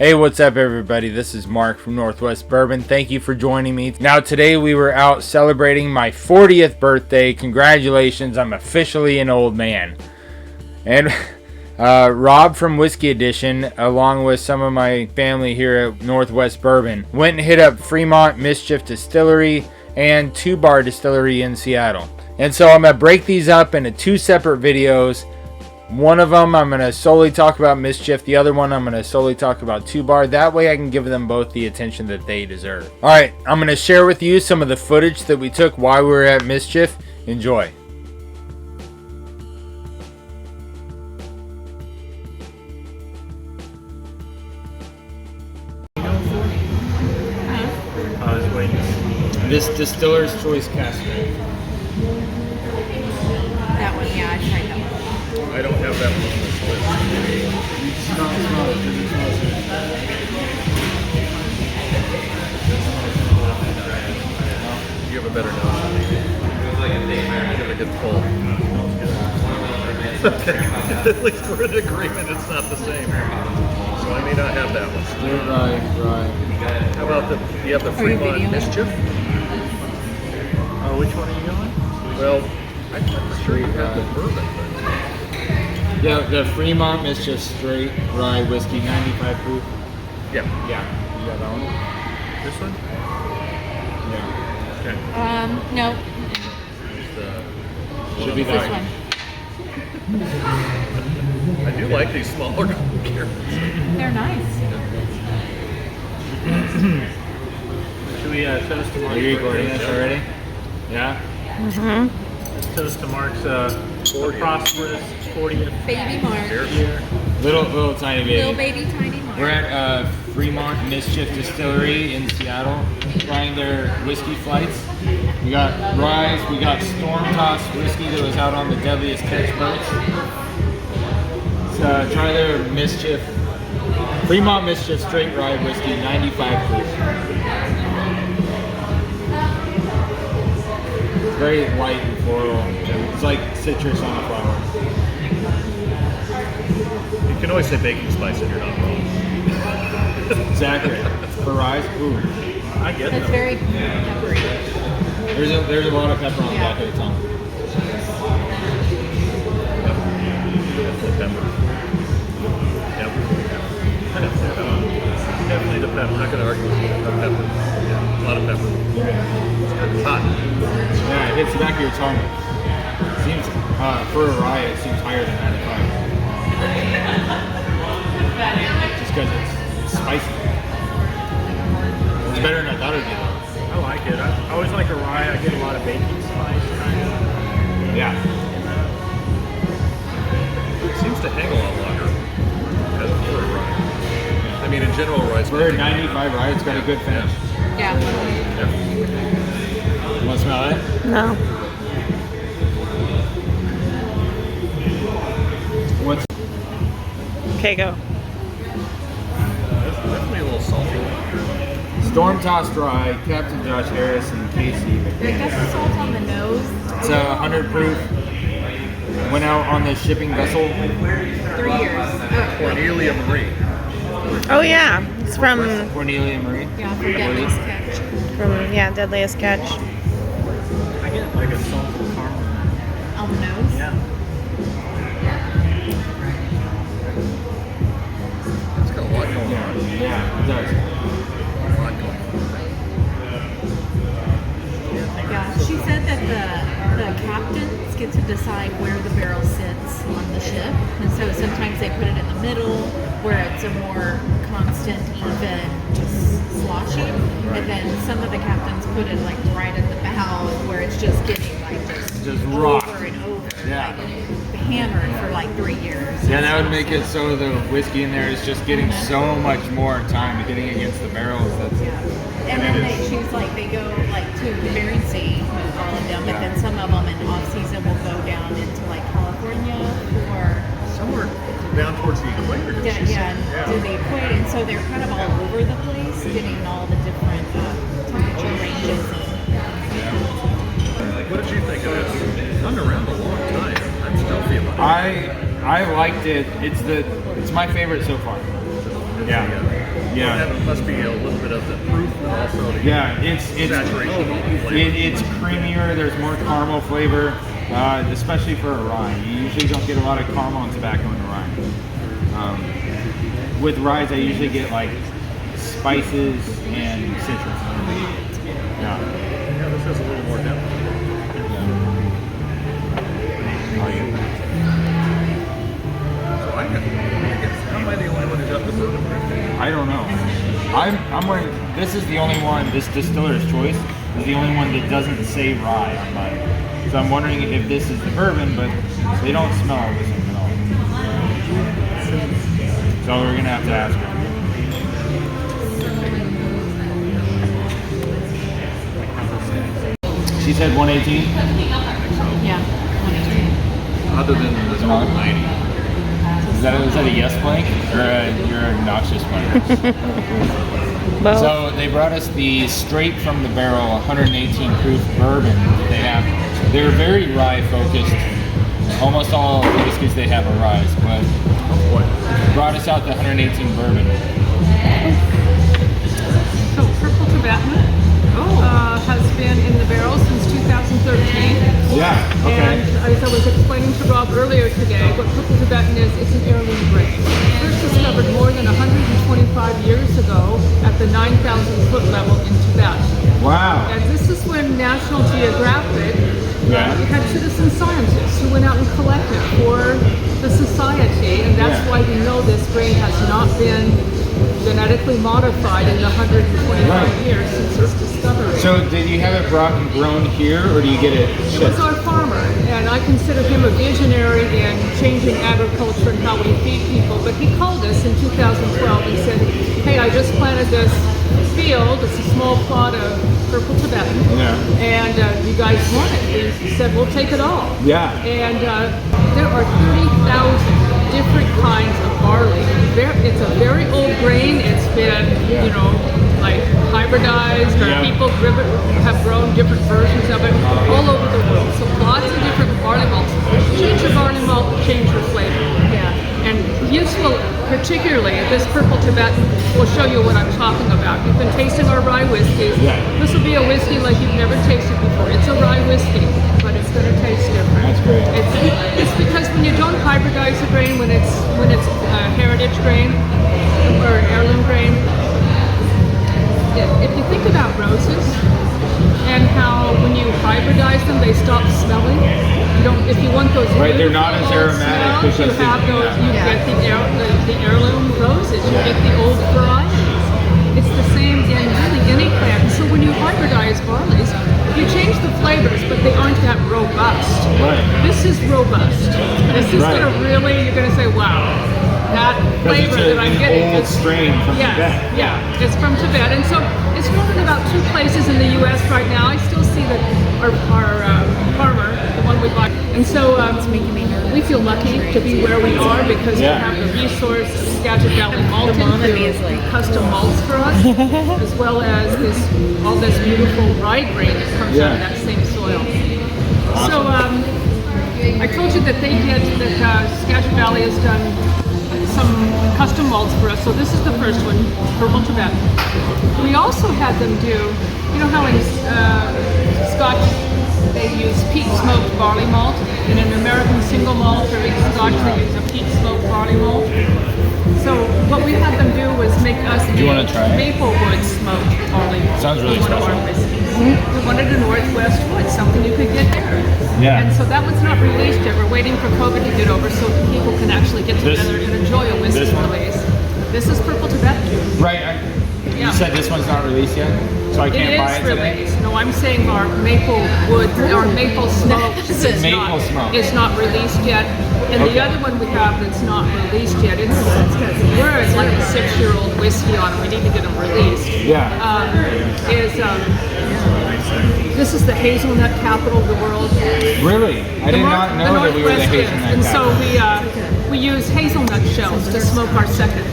Hey, what's up everybody? This is Mark from Northwest Bourbon. Thank you for joining me. Now today we were out celebrating my 40th birthday. Congratulations, I'm officially an old man. And Rob from Whiskey Edition, along with some of my family here at Northwest Bourbon, went and hit up Fremont, Mischief Distillery, and 2 Bar Distillery in Seattle. And so I'm going to break these up into 2 separate videos. One of them I'm going to solely talk about Mischief. The other one I'm going to solely talk about 2 Bar. That way I can give them both the attention that they deserve. Alright, I'm going to share with you some of the footage that we took while we were at Mischief. Enjoy. This Distiller's Choice Cask. That one, yeah, I tried that one. I don't have that one on this list. You have a better nose. You have a good pull. Okay. At least we're in agreement it's not the same. So I may not have that one. Right. How about you have the Fremont Mischief? Which one are you going? Well, I'm not sure you have the bourbon, but... Yeah, the Fremont Mischief Straight Rye Whiskey, 95 proof. Yeah. Yeah. You got that one? This one? Yeah. Okay. No. Should be This that one. I do like these smaller carrots. They're nice. Should we toast to Are Mark's you recording this already? Yeah? Toast to Mark's prosperous 40th Baby Mark. year. Little tiny baby. Little baby tiny Mark. We're at Fremont Mischief Distillery in Seattle, trying their whiskey flights. We got Rye, we got Storm Tossed whiskey that was out on the Deadliest Catch boats. So try their Mischief, Fremont Mischief Straight Rye Whiskey, 95 proof. It's very light and floral. It's like citrus on a flower. You can always say baking spice and you're not wrong. Exactly. For rye, ooh. I get That's them. very peppery. There's a lot of pepper on the back of the tongue. Definitely pepper. Yep. Definitely the pepper. I'm not going to argue with you. The pepper. Yeah, a lot of pepper. It's hot. Yeah, it hits the back of your tongue. Seems for a rye, it seems higher than 95. Just because it's spicy. It's better than I thought it'd be though. I like it. I always like a rye. I get a lot of baking spice kind of. Yeah. It seems to hang a lot longer as a for a rye. I mean, in general, rye's For a 95 rye, it's got a good finish. Yeah. You want to smell it? No. What's Okay, go. It's definitely a little salty. Storm Tossed Rye, Captain Josh Harris and Casey It McDaniel. got the salt on the nose. It's 100 proof. Went out on the shipping vessel. 3 years. Cornelia Marie. Oh yeah, it's from Cornelia Marie. Yeah, for Deadliest Catch. Deadliest Catch. I get like a salted caramel. On the nose. Yeah. It's got a lot going on. Yeah, it does. A lot going on. Yeah, she said that the captains get to decide where the barrel sits on the ship, and so sometimes they put it in the middle where it's a more constant, even, just sloshing, and then some of the captains put it like right at the bow where it's just getting like Just rock. over and over, Yeah. like hammered for like 3 years. Yeah, that would make it so the whiskey in there is just getting so much more time getting against the barrels. That's And then she was like, they go like to the Bering Sea, all of them, but then some of them in off season will go down into like California or Somewhere down towards the equator. did she say? to the equator, and so they're kind of all over the place, getting all the different temperature ranges. What did you think of this? It's been around a long time. I'm still feeling it. I liked it. It's my favorite so far. Yeah. Yeah. Well, that must be a little bit of the proof, but also the It's saturation of the flavor. it's creamier. There's more caramel flavor, especially for a rye. You usually don't get a lot of caramel and tobacco in a rye. With ryes, I usually get like spices and citrus. Yeah. Yeah, this has a little more depth. Oh, yeah. So I guess, how am I the only one who got the bourbon? I don't know. I'm wearing. This is the only one. This Distiller's Choice is the only one that doesn't say rye on mine. So I'm wondering if this is the bourbon, but they don't smell the same at all. So we're gonna have to ask her. She said 118. Yeah. Other than this old 90. Is that a yes blank or you're an obnoxious blank? Well, So they brought us the straight from the barrel 118 proof bourbon that they have. They're very rye focused. Almost all the whiskeys they have are rye, but brought us out the 118 bourbon. So Purple Tibetan has been in the barrel since 2013. Yeah. And as I was explaining to Rob earlier today, what Purple Tibetan is, it's an heirloom grain. First discovered more than 125 years ago at the 9,000 foot level in Tibet. Wow. And this is when National Geographic had citizen scientists who went out and collected for the society, and that's Yeah. why we know this grain has not been genetically modified in the 125 years since its discovery. So did you have it brought and grown here, or do you get it He was shipped? our farmer, and I consider him a visionary in changing agriculture and how we feed people. But he called us in 2012 and said, hey, I just planted this field. It's a small plot of Purple Tibetan. Yeah. And you guys want it. We said, we'll take it all. Yeah. And there are 30,000 different kinds of barley. It's a very old grain. It's been, like hybridized, or people have grown different versions of it all over the world. So lots of different barley malts. Change your barley malt, change your flavor. Yeah. And this will, particularly, this Purple Tibetan will show you what I'm talking about. You've been tasting our rye whiskeys. Yeah. This will be a whiskey like you've never tasted before. It's a rye whiskey, but it's going to taste different. That's great. It's because when you don't hybridize the grain, when it's a heritage grain or an heirloom grain, if you think about roses and how when you hybridize them, they stop smelling. If you want those Right, they're not as beautiful aromatic smells, because you have those. You get the heirloom roses. You get the old varieties. It's the same in really any plant. So when you hybridize barleys, you change the flavors, but they aren't that robust. Right. This is robust. This is Right. gonna really, you're gonna say, wow, that flavor that I'm getting old is strain from yes, Tibet. yeah, it's from Tibet, and so it's grown in about 2 places in the U.S. right now. I still see that our farmer, the one we bought, and so we feel lucky to be where we are because we have the resource of Skagit Valley Malting to custom malts for us, as well as all this beautiful rye grain that comes out of that same soil. So I told you that Skagit Valley has done some custom malts for us. So this is the first one, Purple Tibetan. We also had them do, how in Scotch they use peat smoked barley malt, and in American single malt or in Scotch they use a peat smoked barley malt. So what we had them do was make us you wanna try it? Maplewood smoked barley malt. Sounds really for one of special. our whiskeys. We wanted a Northwest wood, something you could get here. Yeah. And so that one's not released yet. We're waiting for COVID to get over so people can actually get together and enjoy a whiskey release. This is Purple Tibetan. Right. You said this one's not released yet, so I can't buy it It is today. released. No, I'm saying our maple wood, our maple smoke is Maple smoke. It's not released yet. And the other one we have that's not released yet, it's like a 6-year-old whiskey on it. We need to get them released. Yeah. This is the hazelnut capital of the world. Really? I did not know that we were the Northwest is. hazelnut. And so capital. we use hazelnut shells to smoke our second.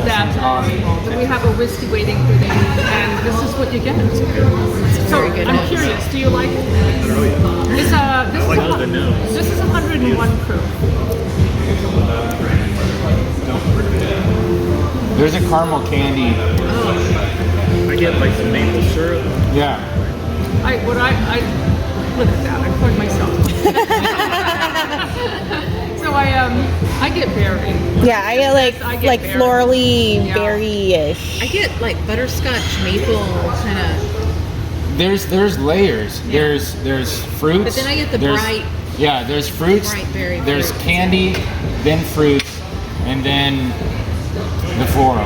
We have a whiskey waiting for them, and this is what you get. So I'm curious, do you like it? This is 101 proof. There's a caramel candy. I get like some maple syrup. Yeah. I look at that. I poured myself. So I get berry. Yeah, I get like berry. florally, Yeah. berry-ish. I get like butterscotch maple kind of. There's layers. Yeah. There's fruits. But then I get the there's- bright. Yeah, there's fruits. Bright berry There's fruits. candy, then fruits, and then the floral.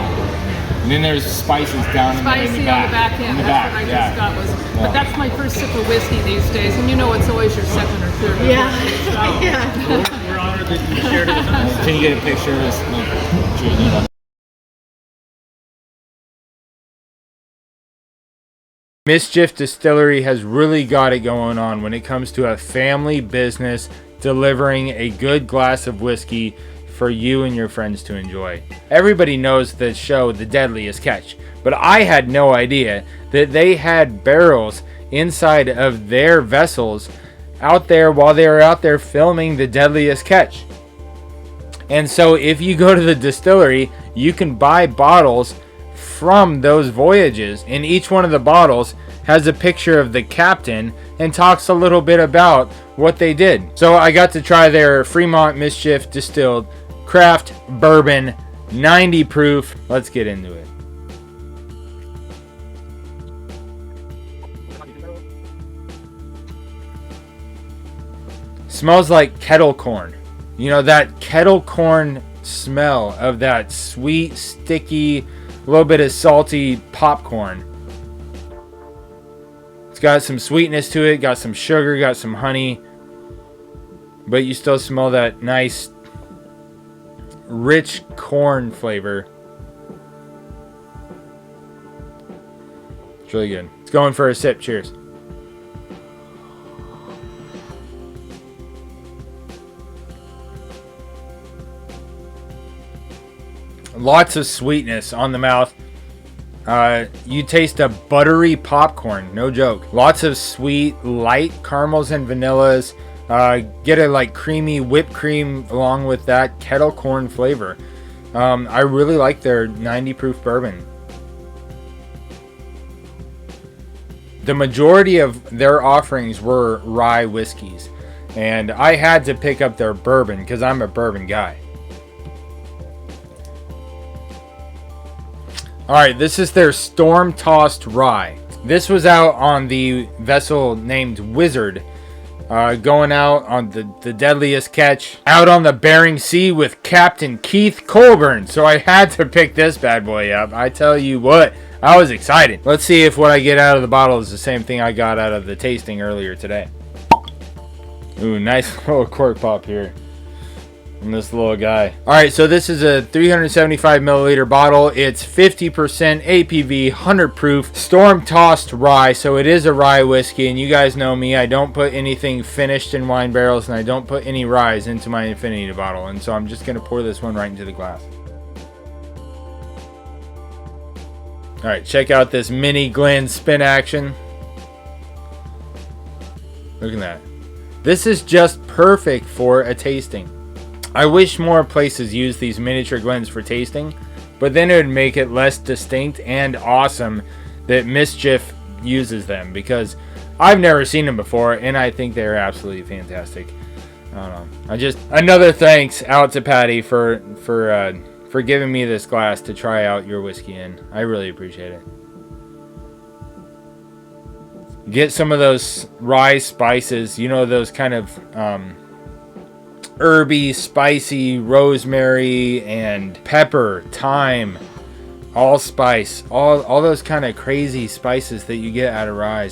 And then there's spices down in Spicy the on the back. back end. In the That's back, what I yeah. just got was. Yeah. But that's my first sip of whiskey these days, and you know it's always your second or third. Yeah. So, Yeah. We're honored that you shared it with us. Can you get a picture of this? Cheers it up. Mischief Distillery has really got it going on when it comes to a family business delivering a good glass of whiskey for you and your friends to enjoy. Everybody knows the show The Deadliest Catch, but I had no idea that they had barrels inside of their vessels out there while they were out there filming The Deadliest Catch. And so if you go to the distillery, you can buy bottles from those voyages, and each one of the bottles has a picture of the captain and talks a little bit about what they did. So I got to try their Fremont Mischief Distilled Craft Bourbon 90 proof. Let's get into it. Smells like kettle corn. You know, that kettle corn smell of that sweet, sticky, little bit of salty popcorn. It's got some sweetness to it, got some sugar, got some honey, but you still smell that nice, rich corn flavor. It's really good. It's going for a sip. Cheers. Lots of sweetness on the mouth. You taste a buttery popcorn, no joke. Lots of sweet, light caramels and vanillas. Get a like creamy whipped cream along with that kettle corn flavor. I really like their 90 proof bourbon. The majority of their offerings were rye whiskeys, and I had to pick up their bourbon because I'm a bourbon guy. Alright, this is their Storm Tossed Rye. This was out on the vessel named Wizard, going out on the Deadliest Catch, out on the Bering Sea with Captain Keith Colburn. So I had to pick this bad boy up. I tell you what, I was excited. Let's see if what I get out of the bottle is the same thing I got out of the tasting earlier today. Ooh, nice little cork pop here. And this little guy. Alright, so this is a 375 milliliter bottle. It's 50% APV, 100 proof, storm tossed rye. So it is a rye whiskey, and you guys know me. I don't put anything finished in wine barrels, and I don't put any ryes into my infinity bottle. And so I'm just going to pour this one right into the glass. Alright, check out this mini Glen spin action. Look at that. This is just perfect for a tasting. I wish more places use these miniature Glens for tasting, but then it would make it less distinct and awesome that Mischief uses them, because I've never seen them before and I think they're absolutely fantastic. I don't know. Another thanks out to Patty for giving me this glass to try out your whiskey in. I really appreciate it. Get some of those rye spices, you know, those kind of herby, spicy, rosemary and pepper, thyme, allspice, all those kind of crazy spices that you get out of rye.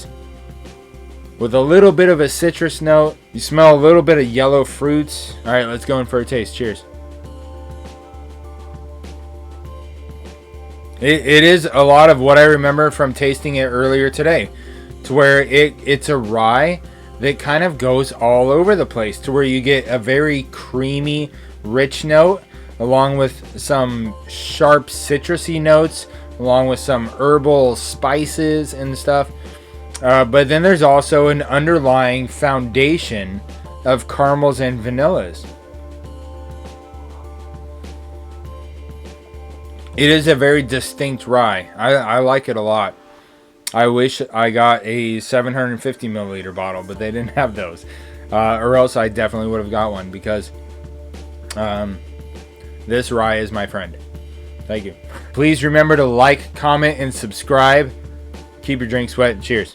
With a little bit of a citrus note, you smell a little bit of yellow fruits. All right, let's go in for a taste. Cheers. It is a lot of what I remember from tasting it earlier today, to where it's a rye that kind of goes all over the place, to where you get a very creamy, rich note, along with some sharp citrusy notes, along with some herbal spices and stuff. But then there's also an underlying foundation of caramels and vanillas. It is a very distinct rye. I like it a lot. I wish I got a 750 milliliter bottle, but they didn't have those. Or else I definitely would have got one, because this rye is my friend. Thank you. Please remember to like, comment, and subscribe. Keep your drinks wet. Cheers.